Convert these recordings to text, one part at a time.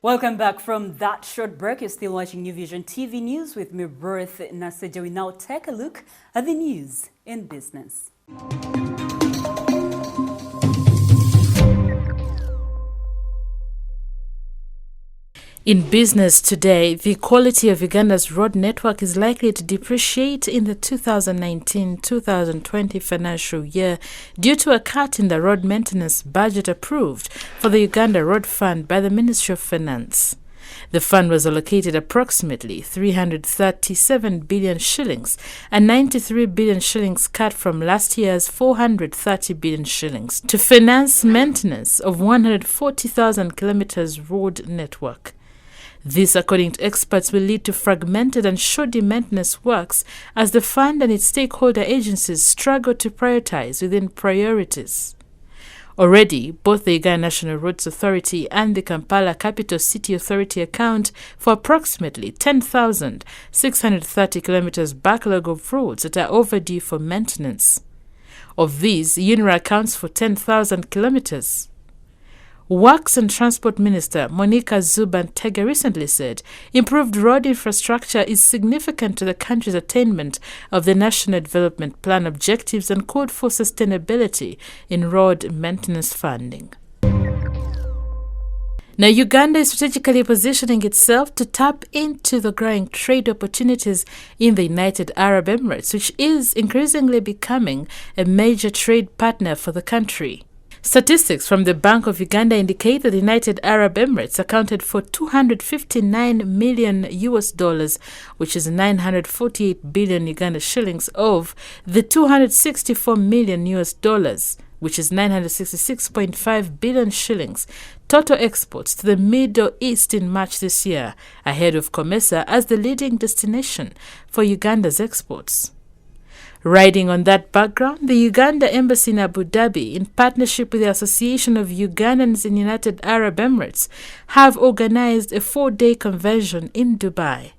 Welcome back from that short break. You're still watching New Vision TV News with me, Ruth Naseja. We now take a look at the news in business. In business today, the quality of Uganda's road network is likely to depreciate in the 2019-2020 financial year due to a cut in the road maintenance budget approved for the Uganda Road Fund by the Ministry of Finance. The fund was allocated approximately 337 billion shillings, a 93 billion shillings cut from last year's 430 billion shillings, to finance maintenance of 140,000 kilometers road network. This, according to experts, will lead to fragmented and shoddy maintenance works as the fund and its stakeholder agencies struggle to prioritize within priorities. Already, both the Uganda National Roads Authority and the Kampala Capital City Authority account for approximately 10,630 kilometers backlog of roads that are overdue for maintenance. Of these, UNRA accounts for 10,000 kilometers. Works and Transport Minister Monica Zubantega recently said improved road infrastructure is significant to the country's attainment of the National Development Plan objectives and called for sustainability in road maintenance funding. Now, Uganda is strategically positioning itself to tap into the growing trade opportunities in the United Arab Emirates, which is increasingly becoming a major trade partner for the country. Statistics from the Bank of Uganda indicate that the United Arab Emirates accounted for $259 million, which is 948 billion Uganda shillings, of the $264 million, which is 966.5 billion shillings, total exports to the Middle East in March this year, ahead of COMESA as the leading destination for Uganda's exports. Riding on that background, the Uganda Embassy in Abu Dhabi, in partnership with the Association of Ugandans in United Arab Emirates, have organized a 4-day convention in Dubai.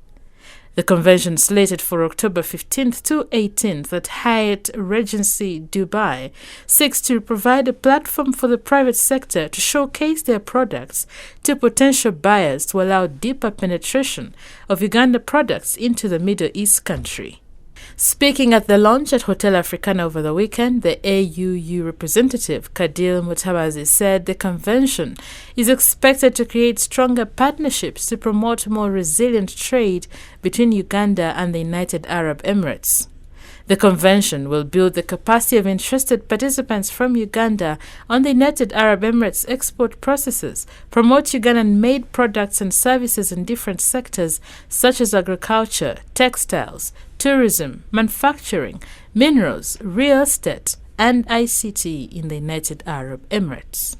The convention, slated for October 15th to 18th at Hyatt Regency Dubai, seeks to provide a platform for the private sector to showcase their products to potential buyers to allow deeper penetration of Uganda products into the Middle East country. Speaking at the launch at Hotel Africana over the weekend, the AUU representative Kadil Mutabazi said the convention is expected to create stronger partnerships to promote more resilient trade between Uganda and the United Arab Emirates. The convention will build the capacity of interested participants from Uganda on the United Arab Emirates export processes, promote Ugandan-made products and services in different sectors such as agriculture, textiles, tourism, manufacturing, minerals, real estate, and ICT in the United Arab Emirates.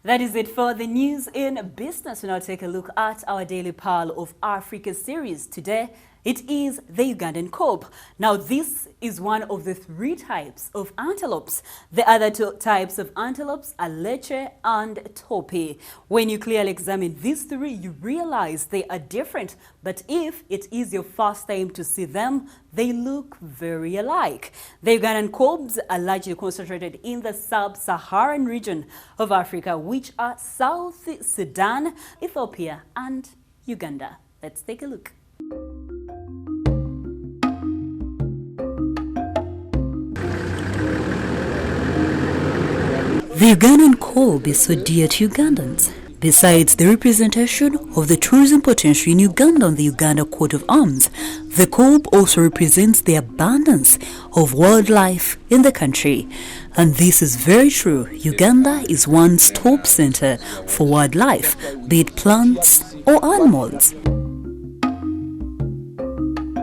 That is it for the news in business. We now take a look at our Daily Pearl of Africa series. Today, it is the Ugandan kob. Now, this is one of the 3 types of antelopes. The other 2 types of antelopes are leche and topi. When you clearly examine these 3, you realize they are different. But if it is your first time to see them, they look very alike. The Ugandan kobs are largely concentrated in the sub-Saharan region of Africa, which are South Sudan, Ethiopia, and Uganda. Let's take a look. The Ugandan kob is so dear to Ugandans. Besides the representation of the tourism potential in Uganda on the Uganda coat of arms, the kob also represents the abundance of wildlife in the country. And this is very true. Uganda is one stop center for wildlife, be it plants or animals.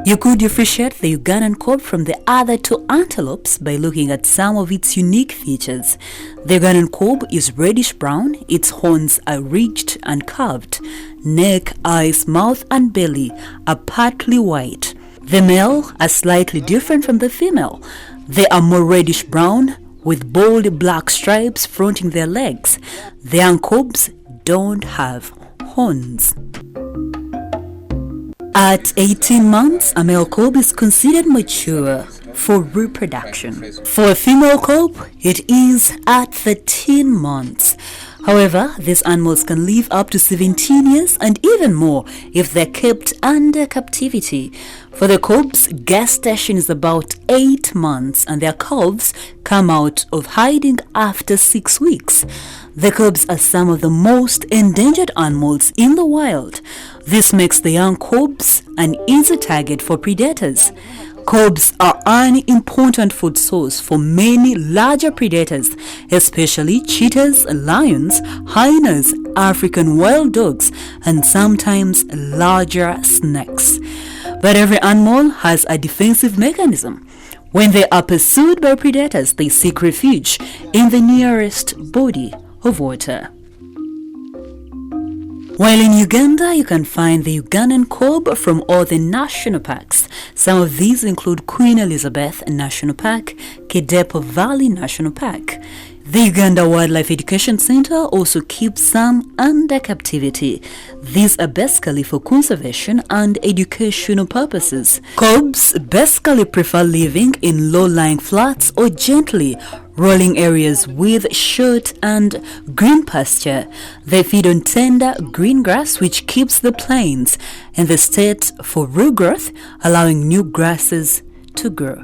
You could differentiate the Ugandan kob from the other 2 antelopes by looking at some of its unique features. The Ugandan kob is reddish-brown, its horns are ridged and curved. Neck, eyes, mouth and belly are partly white. The male are slightly different from the female. They are more reddish-brown with bold black stripes fronting their legs. The young kobs don't have horns. At 18 months, a male kob is considered mature. for reproduction. For a female kob, it is at 13 months. However, these animals can live up to 17 years and even more if they're kept under captivity. For the kobs, gestation is about 8 months and their calves come out of hiding after 6 weeks. The kobs are some of the most endangered animals in the wild. This makes the young kobs an easy target for predators. Kobs are an important food source for many larger predators, especially cheetahs, lions, hyenas, African wild dogs, and sometimes larger snakes. But every animal has a defensive mechanism. When they are pursued by predators, they seek refuge in the nearest body of water. While in Uganda, you can find the Ugandan kob from all the national parks. Some of these include Queen Elizabeth National Park, Kidepo Valley National Park. The Uganda Wildlife Education Center also keeps some under captivity. These are basically for conservation and educational purposes. Kobs basically prefer living in low-lying flats or gently rolling areas with short and green pasture. They feed on tender green grass which keeps the plains in the state for regrowth, allowing new grasses to grow.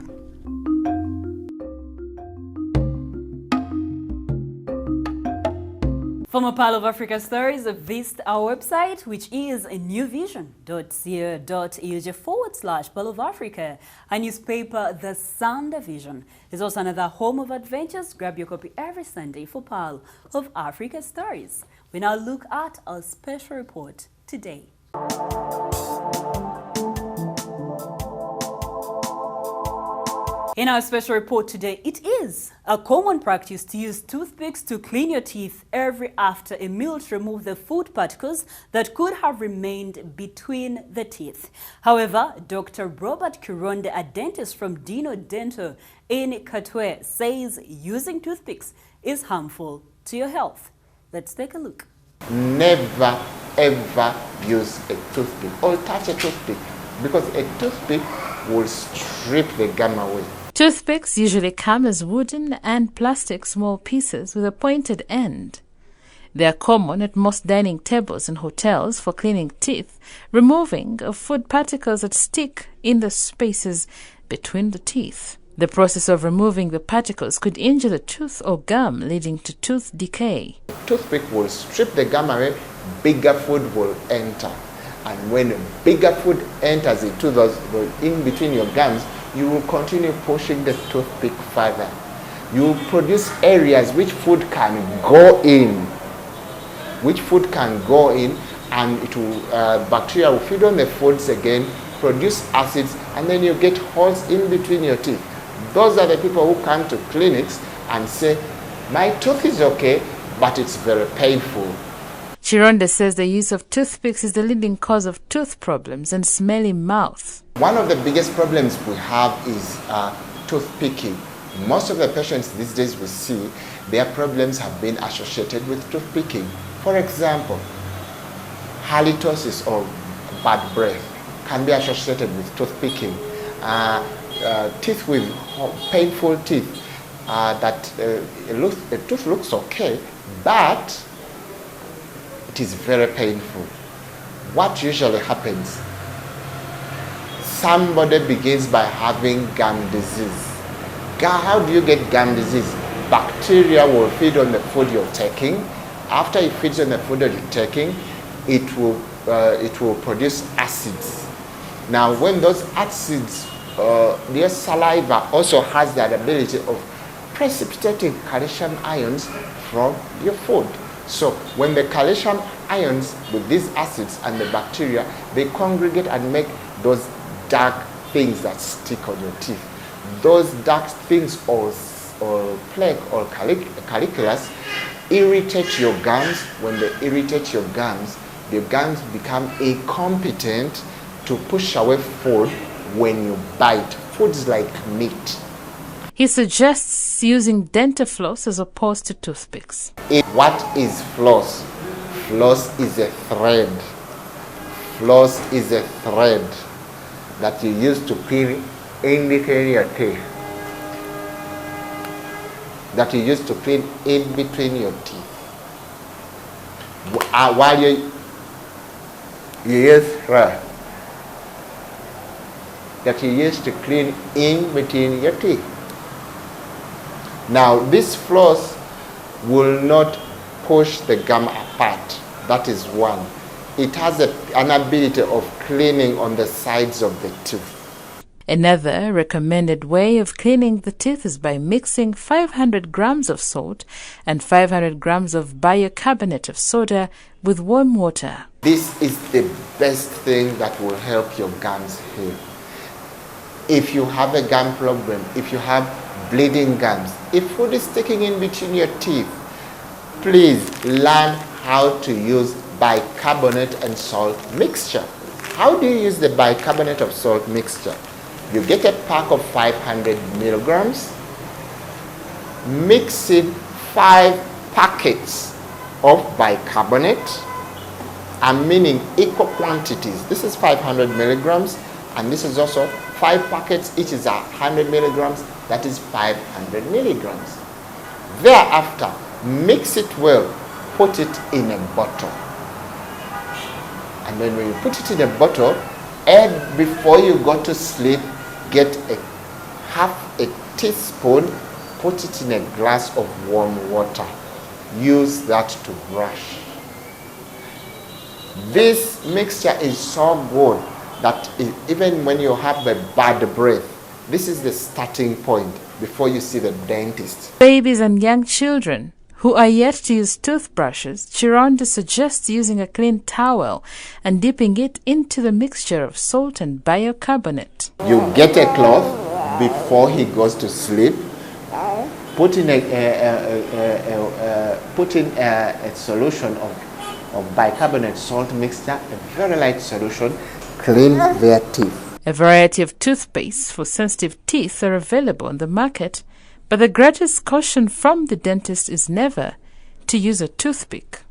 For more Pearl of Africa stories, visit our website, which is newvision.co.uk/Pearl of Africa. A newspaper, The Sunday Vision, is also another home of adventures. Grab your copy every Sunday for Pearl of Africa stories. We now look at our special report today. In our special report today, it is a common practice to use toothpicks to clean your teeth every after a meal to remove the food particles that could have remained between the teeth. However, Dr. Robert Kironde, a dentist from Dino Dental in Katwe, says using toothpicks is harmful to your health. Let's take a look. Never ever use a toothpick or touch a toothpick because a toothpick will strip the gum away. Toothpicks usually come as wooden and plastic small pieces with a pointed end. They are common at most dining tables and hotels for cleaning teeth, removing of food particles that stick in the spaces between the teeth. The process of removing the particles could injure the tooth or gum, leading to tooth decay. Toothpick will strip the gum away, bigger food will enter. And when bigger food enters into those in between your gums, you will continue pushing the toothpick further. You will produce areas which food can go in, and it will, bacteria will feed on the foods again, produce acids, and then you get holes in between your teeth. Those are the people who come to clinics and say, my tooth is okay, but it's very painful. Chironde says the use of toothpicks is the leading cause of tooth problems and smelly mouth. One of the biggest problems we have is tooth picking. Most of the patients these days we see, their problems have been associated with tooth picking. For example, halitosis or bad breath can be associated with tooth picking. Teeth with painful teeth, the tooth looks okay, but it is very painful. What usually happens? Somebody begins by having gum disease. How do you get gum disease? Bacteria will feed on the food you're taking. After it feeds on the food that you're taking, it will produce acids. Now, when those acids, their saliva also has that ability of precipitating calcium ions from your food. So when the calcium ions with these acids and the bacteria, they congregate and make those dark things that stick on your teeth. Those dark things or plaque or calculus irritate your gums. When they irritate your gums become incompetent to push away food when you bite. Foods like meat. He suggests using dental floss as opposed to toothpicks. What is floss? Floss is a thread. Floss is a thread that you use to peel in between your teeth, that you use to clean in between your teeth. While you use that you use to clean in between your teeth. Now, this floss will not push the gum apart. That is one. It has an ability of cleaning on the sides of the tooth. Another recommended way of cleaning the teeth is by mixing 500 grams of salt and 500 grams of bicarbonate of soda with warm water. This is the best thing that will help your gums heal. If you have a gum problem, if you have bleeding gums, if food is sticking in between your teeth, please learn how to use bicarbonate and salt mixture. How do you use the bicarbonate of salt mixture? You get a pack of 500 milligrams, mix in 5 packets of bicarbonate, I'm meaning equal quantities. This is 500 milligrams, and this is also 5 packets, each is 100 milligrams, that is 500 milligrams. Thereafter, mix it well, put it in a bottle. And then when you put it in a bottle, and before you go to sleep, get half a teaspoon, put it in a glass of warm water. Use that to brush. This mixture is so good that even when you have a bad breath, this is the starting point before you see the dentist. Babies and young children who are yet to use toothbrushes, Chironda suggests using a clean towel and dipping it into the mixture of salt and bicarbonate. You get a cloth before he goes to sleep, put in a solution of bicarbonate salt mixture, a very light solution, clean their teeth. A variety of toothpaste for sensitive teeth are available on the market, but the greatest caution from the dentist is never to use a toothpick.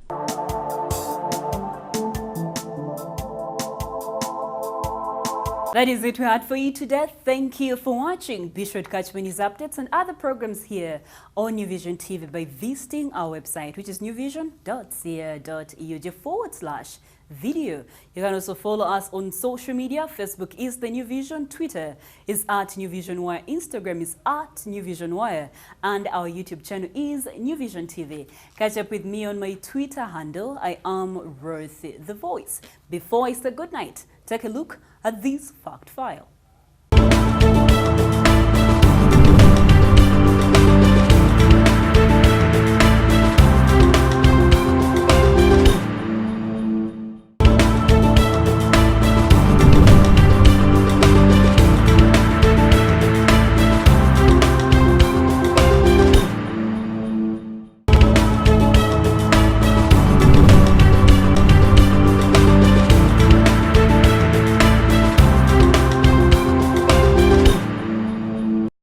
That is it we had for you today. Thank you for watching. Be sure to catch Winnie's updates and other programs here on New Vision TV by visiting our website, which is newvision.co.ug/video. You can also follow us on social media. Facebook is The New Vision, Twitter is @NewVisionWire, Instagram is @NewVisionWire, and our YouTube channel is New Vision TV. Catch up with me on my Twitter handle. I am Ruth the Voice. Before I say good night, take a look at this fact file.